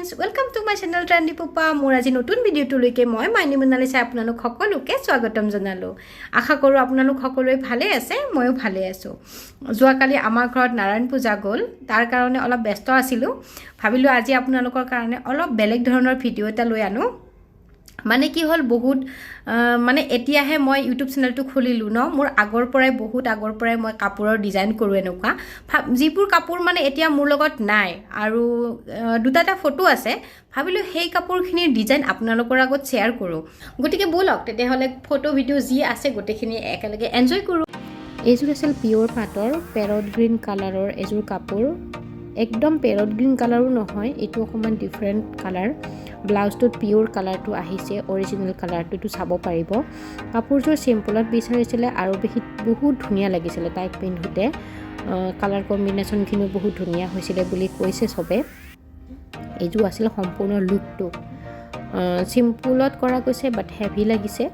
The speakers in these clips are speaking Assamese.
friends, welcome to my channel Trendy Pupa. মোৰ আজি নতুন ভিডিওটো লৈকে মই মাইনি মনালিছে আপোনালোক সকলোকে স্বাগতম জনালো। আশা কৰো আপোনালোক সকলোৱে ভালে আছে, ময়ো ভালে আছো। যোৱাকালি আমাৰ ঘৰত নাৰায়ণ পূজা গ'ল, তাৰ কাৰণে অলপ ব্যস্ত আছিলো। ভাবিলো আজি আপোনালোকৰ কাৰণে অলপ বেলেগ ধৰণৰ ভিডিও এটা লৈ আনো। মানে কি হল বহুত মানে এতিয়াহে মই ইউটিউব চেনেলটো খুলিলো ন মোৰ বহুত আগৰ পৰাই মই কাপোৰৰ ডিজাইন কৰো এনেকুৱা যিবোৰ কাপোৰ মানে এতিয়া মোৰ লগত নাই আৰু দুটা ফটো আছে ভাবিলো সেই কাপোৰখিনিৰ ডিজাইন আপোনালোকৰ আগত শেয়াৰ কৰো গতিকে বলক তেতিয়াহলে ফটো ভিডিও যি আছে গোটেইখিনি একেলগে এনজয় কৰো এইযোৰ আছিল পিওৰ পাটৰ পেৰট গ্ৰীণ কালাৰৰ এযোৰ কাপোৰ একদম পেৰট গ্ৰীণ কালাৰো নহয় এটো অকমান ডিফাৰেন্ট কালাৰ ব্লাউজটোত পিওৰ কালাৰটো আহিছে অৰিজিনাল কালাৰটো চাব পাৰিব কাপোৰযোৰ সিম্পলত বিচাৰিছিলে আৰু বহুত ধুনীয়া লাগিছিলে তাইক পিন্ধুতে কালাৰ কম্বিনেশনখিনি বহুত ধুনীয়া হৈছিলে বুলি কৈছে সবে এইযোৰ আছিল সম্পূৰ্ণ লুকটো সিম্পলত কৰা গৈছে বাট হেভি লাগিছে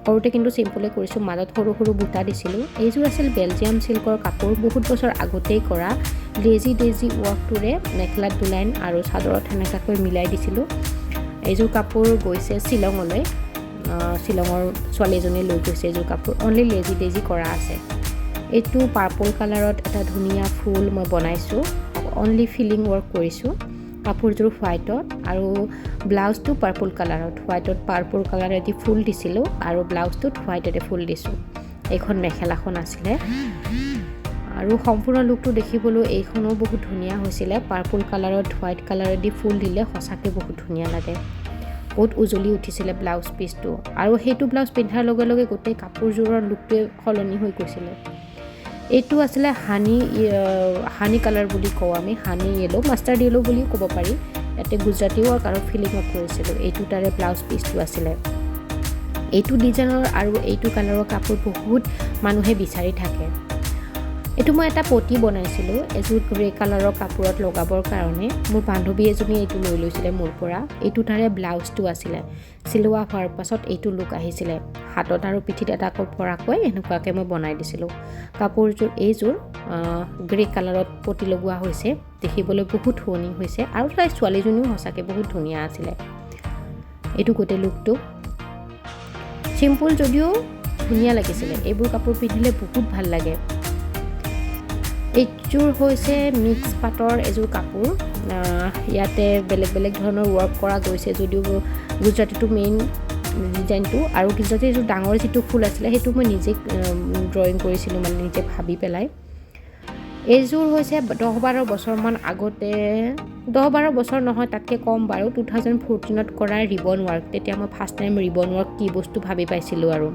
কৰোতে কিন্তু সিম্পলে কৰিছো মাজত সৰু সৰু বুটা দিছিলো এইযোৰ আছিল বেলজিয়াম সিল্কৰ কাপোৰ বহুত বছৰ আগতেই কৰা লেজি ডেজি ওয়াৰ্কটোৰে মেখেলাত ডিজাইন আৰু চাদৰত হেনেকাকৈ মিলাই দিছিলো এইযোৰ কাপোৰ গৈছে শিলঙলৈ শিলঙৰ ছোৱালীজনী লৈ গৈছে এইযোৰ কাপোৰ অনলি লেজি ডেজি কৰা আছে এইটো পাৰ্পল কালাৰত এটা ধুনীয়া ফুল মই বনাইছো অনলি ফিলিং ওয়াৰ্ক কৰিছো কাপোৰযোৰ হোৱাইটত আৰু ব্লাউজটো পাৰ্পল কালাৰত হোৱাইটত পাৰ্পল কালাৰেদি ফুল দিছিলো আৰু ব্লাউজটোত হোৱাইটতে ফুল দিছো এইখন মেখেলাখন আছিল আৰু সম্পূৰ্ণ লুকটো দেখিবলৈ এইখনো বহুত ধুনীয়া হৈছিল পাৰ্পল কালাৰত হোৱাইট কালাৰেদি ফুল দিলে সঁচাকৈ বহুত ধুনীয়া লাগে বহুত উজলি উঠিছিল ব্লাউজ পিসটো আৰু হেতু ব্লাউজ পিন্ধাৰ লগে লগে গোটেই কাপোৰযোৰৰ লুকটো হলনি হৈ গৈছিল এইটো আছিল হানি কালাৰ বুলি কওঁ আমি হানি ইয়েলো মাষ্টাৰ্ড ইয়েলো বুলি ক'ব পাৰি এতে গুজৰাটী ওয়াৰ্ক আৰু ফিলিং আপ কৰিছিল এইটো তাৰে ব্লাউজ পিসটো আছিল এইটো ডিজাইনৰ আৰু এইটো কালাৰৰ কাপোৰ বহুত মানুহে বিচাৰি থাকে এটো মই এটা পটি বনাইছিলো এজুৰ গ্ৰে কালাৰৰ কাপোৰত লগাবৰ কাৰণে মোৰ বান্ধৱী এজনী এইটো লৈ লৈছিলে মোৰ পৰা এইটো তাৰে ব্লাউজটো আছিল সিলোৱা হোৱাৰ পাছত এইটো লুক আহিছিল হাতত আৰু পিঠিত এটা পৰাকৈ এনেকুৱাকৈ মই বনাই দিছিলো কাপোৰযোৰ এইযোৰ গ্ৰে কালাৰত পটি লগোৱা হৈছে দেখিবলৈ বহুত ধুনীয়া হৈছে আৰু তাই ছোৱালীজনীও সঁচাকৈ বহুত ধুনীয়া আছিল এইটো গোটেই লুকটো সিম্পল যদিও ধুনীয়া লাগিছিল এইবোৰ কাপোৰ পিন্ধিলে বহুত ভাল লাগে এইযোৰ হৈছে মিক্স পাটৰ এযোৰ কাপোৰ ইয়াতে বেলেগ বেলেগ ধৰণৰ ওয়াৰ্ক কৰা গৈছে যদিও গুজৰাটীটো মেইন ডিজাইনটো আৰু গুজৰাটী এযোৰ ডাঙৰ যিটো ফুল আছিল সেইটো মই নিজে ড্ৰয়িং কৰিছিলোঁ মানে নিজে ভাবি পেলাই এইযোৰ হৈছে 10-12 বছৰমান আগতে 10-12 বছৰ নহয় তাতকৈ কম বাৰু 2014ত কৰা ৰিবন ওয়াৰ্ক তেতিয়া মই ফাৰ্ষ্ট টাইম ৰিবন ওয়াৰ্ক কি বস্তু ভাবি পাইছিলোঁ আৰু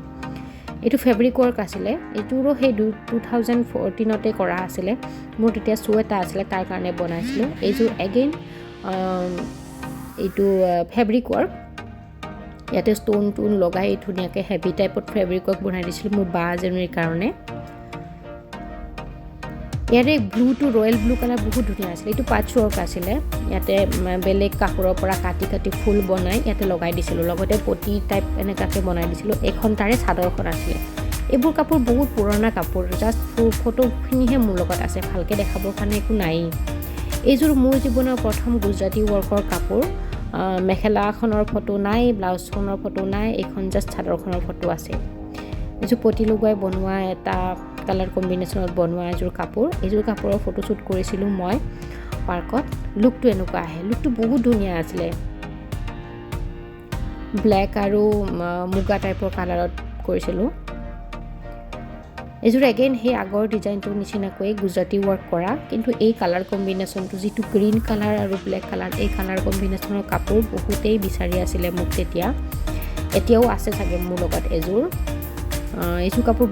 এইটো ফেব্ৰিক ওয়াৰ্ক আছিল এইটোৰো সেই 2014তে কৰা আছিল মোৰ তেতিয়া শো এটা আছিল তাৰ কাৰণে বনাইছিলোঁ এইযোৰ এগেইন এইটো ফেব্ৰিক ওয়াৰ্ক ইয়াতে ষ্টোন টুন লগাই ধুনীয়াকৈ হেভি টাইপত ফেব্ৰিক ওয়াৰ্ক বনাই দিছিলোঁ মোৰ বা এজনীৰ কাৰণে ইয়াৰে blue to royal blue colour বহুত ধুনীয়া আছিল এইটো পাঁচ ওয়াৰ্ক আছিল ইয়াতে বেলেগ কাপোৰৰ পৰা কাটি ফুল বনাই ইয়াতে লগাই দিছিলোঁ লগতে পটি টাইপ এনেকাকৈ বনাই দিছিলোঁ এখন তাৰে চাদৰখন আছিল এইবোৰ কাপোৰ বহুত পুৰণা কাপোৰ জাষ্ট ফটোখিনিহে মোৰ লগত আছে ভালকৈ দেখাবৰ কাৰণে একো নাই এইযোৰ মোৰ জীৱনৰ প্ৰথম গুজৰাটী ওয়াৰ্কৰ কাপোৰ মেখেলাখনৰ ফটো নাই ব্লাউজখনৰ ফটো নাই এখন জাষ্ট চাদৰখনৰ ফটো আছে এইযোৰ পটি লগাই বনোৱা এটা কালাৰ কম্বিনেশ্যনত বনোৱা এযোৰ কাপোৰ এইযোৰ কাপোৰৰ ফটোশ্বুট কৰিছিলোঁ মই পাৰ্কত লুকটো এনেকুৱা আহে লুকটো বহুত ধুনীয়া আছিলে ব্লেক আৰু মুগা টাইপৰ কালাৰত কৰিছিলোঁ এইযোৰ এগেইন সেই আগৰ ডিজাইনটোৰ নিচিনাকৈ গুজৰাটী ওয়াৰ্ক কৰা কিন্তু এই কালাৰ কম্বিনেশ্যনটো যিটো গ্ৰীণ কালাৰ আৰু ব্লেক কালাৰ এই কালাৰ কম্বিনেশ্যনৰ কাপোৰ বহুতেই বিচাৰি আছিলে মোক তেতিয়া এতিয়াও আছে চাগে মোৰ লগত এইযোৰ কাপোৰ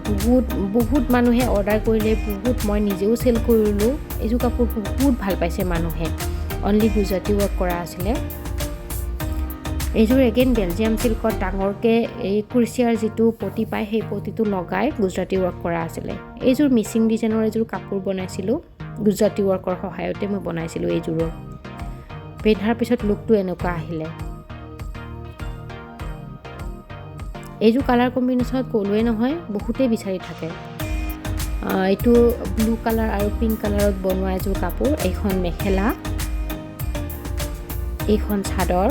বহুত মানুহে অৰ্ডাৰ কৰিলে বহুত মই নিজেও সেল কৰিলোঁ এইযোৰ কাপোৰ বহুত ভাল পাইছে মানুহে অনলি গুজৰাটী ওয়াৰ্ক কৰা আছিলে এইযোৰ এগেইন বেলজিয়াম সিল্কত ডাঙৰকৈ এই কুৰ্চিয়াৰ যিটো পটি পায় সেই পটিটো লগাই গুজৰাটী ওয়াৰ্ক কৰা আছিলে এইযোৰ মিচিং ডিজাইনৰ এযোৰ কাপোৰ বনাইছিলোঁ গুজৰাটী ওয়াৰ্কৰ সহায়তে মই বনাইছিলোঁ এইযোৰো পিন্ধাৰ পিছত লুকটো এনেকুৱা আহিলে এইযোৰ কালাৰ কম্বিনেশ্যনত ক'লোৱে নহয় বহুতেই বিচাৰি থাকে এইটো ব্লু কালাৰ আৰু পিংক কালাৰত বনোৱা এযোৰ কাপোৰ এইখন মেখেলা এইখন চাদৰ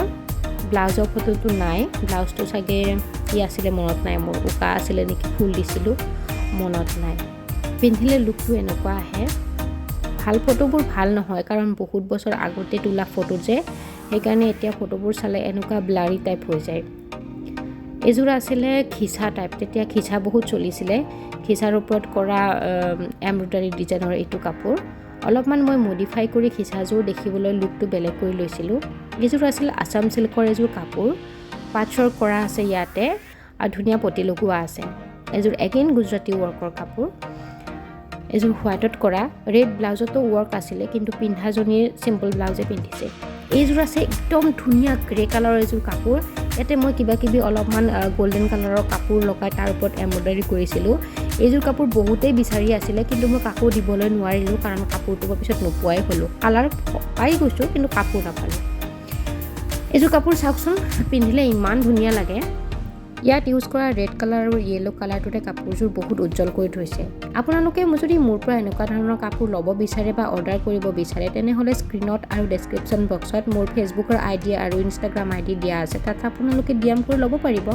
ব্লাউজৰ ফটোটো নাই ব্লাউজটো চাগে কি আছিলে মনত নাই মোৰ উকা আছিলে নেকি ফুল দিছিলোঁ মনত নাই পিন্ধিলে লুকটো এনেকুৱা আহে ভাল ফটোবোৰ ভাল নহয় কাৰণ বহুত বছৰ আগতে তোলা ফটো যে সেইকাৰণে এতিয়া ফটোবোৰ চালে এনেকুৱা ব্লাৰি টাইপ হৈ যায় এযোৰ আছিলে খিচা টাইপ তেতিয়া খিচা বহুত চলিছিলে খিচাৰ ওপৰত কৰা এমব্ৰইডাৰী ডিজাইনৰ এইটো কাপোৰ অলপমান মই মডিফাই কৰি খিচাযোৰ দেখিবলৈ লুকটো বেলেগ কৰি লৈছিলোঁ এইযোৰ আছিল আছাম চিল্কৰ এযোৰ কাপোৰ পাটৰ কৰা আছে ইয়াতে আৰু ধুনীয়া পতি লগোৱা আছে এযোৰ এগেইন গুজৰাটী ৱৰ্কৰ কাপোৰ এযোৰ হোৱাইটত কৰা ৰেড ব্লাউজতো ৱৰ্ক আছিলে কিন্তু পিন্ধাজনীৰ চিম্পল ব্লাউজে পিন্ধিছে এইযোৰ আছে একদম ধুনীয়া গ্ৰে কালাৰৰ এযোৰ কাপোৰ ইয়াতে মই কিবাকিবি অলপমান গোল্ডেন কালাৰৰ কাপোৰ লগাই তাৰ ওপৰত এমব্ৰইডাৰী কৰিছিলোঁ এইযোৰ কাপোৰ বহুতেই বিচাৰি আছিলে কিন্তু মই কাপোৰ দিবলৈ নোৱাৰিলোঁ কাৰণ কাপোৰটো মই পিছত নোপোৱাই হ'লোঁ কালাৰ পাই গৈছোঁ কিন্তু কাপোৰ নাপালোঁ এইযোৰ কাপোৰ চাওকচোন পিন্ধিলে ইমান ধুনীয়া লাগে ইয়াত ইউজ কৰা ৰেড কালাৰ আৰু য়েলো কালাৰটোতে কাপোৰযোৰ বহুত উজ্জ্বল কৰি থৈছে আপোনালোকে যদি মোৰ পৰা এনেকুৱা ধৰণৰ কাপোৰ ল'ব বিচাৰে বা অৰ্ডাৰ কৰিব বিচাৰে তেনেহ'লে স্ক্ৰীনত আৰু ডেছক্ৰিপশ্যন বক্সত মোৰ ফেচবুকৰ আইডি আৰু ইনষ্টাগ্ৰাম আইডি দিয়া আছে তাত আপোনালোকে ডিএম কৰি ল'ব পাৰিব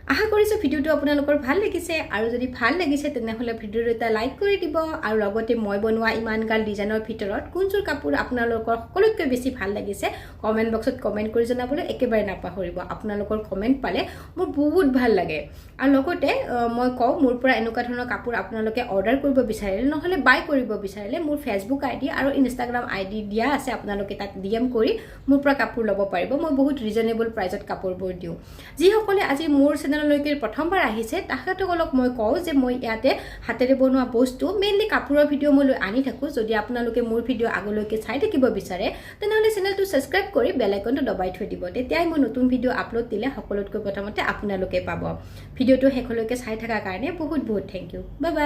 আশা কৰিছোঁ ভিডিঅ'টো আপোনালোকৰ ভাল লাগিছে আৰু যদি ভাল লাগিছে তেনেহ'লে ভিডিঅ'টো এটা লাইক কৰি দিব আৰু লগতে মই বনোৱা ইমানগাল ডিজাইনৰ ভিতৰত কোনযোৰ কাপোৰ আপোনালোকৰ সকলোতকৈ বেছি ভাল লাগিছে কমেণ্ট বক্সত কমেণ্ট কৰি জনাবলৈ একেবাৰে নাপাহৰিব আপোনালোকৰ কমেণ্ট পালে মোৰ বহুত ভাল লাগে আৰু লগতে মই কওঁ মোৰ পৰা এনেকুৱা ধৰণৰ কাপোৰ আপোনালোকে অৰ্ডাৰ কৰিব বিচাৰিলে নহ'লে বাই কৰিব বিচাৰিলে মোৰ ফেচবুক আইডি আৰু ইনষ্টাগ্ৰাম আইডি দিয়া আছে আপোনালোকে তাত ডিএম কৰি মোৰ পৰা কাপোৰ ল'ব পাৰিব মই বহুত ৰিজনেবল প্ৰাইজত কাপোৰবোৰ দিওঁ যিসকলে আজি মোৰ চেনেললৈকে প্ৰথমবাৰ আহিছে তাহাঁতসকলক মই কওঁ যে মই ইয়াতে হাতেৰে বনোৱা বস্তু মেইনলি কাপোৰৰ ভিডিঅ' মই লৈ আনি থাকোঁ যদি আপোনালোকে মোৰ ভিডিঅ' আগলৈকে চাই থাকিব বিচাৰে তেনেহ'লে চেনেলটো ছাবস্ক্ৰাইব কৰি বেল আইকনটো দবাই থৈ দিব তেতিয়াই মই নতুন ভিডিঅ' আপলোড দিলে সকলোতকৈ প্ৰথমতে আপোনালোকে পাব ভিডিঅ'টো শেষলৈকে চাই থকাৰ কাৰণে বহুত বহুত থেংক ইউ বাই বাই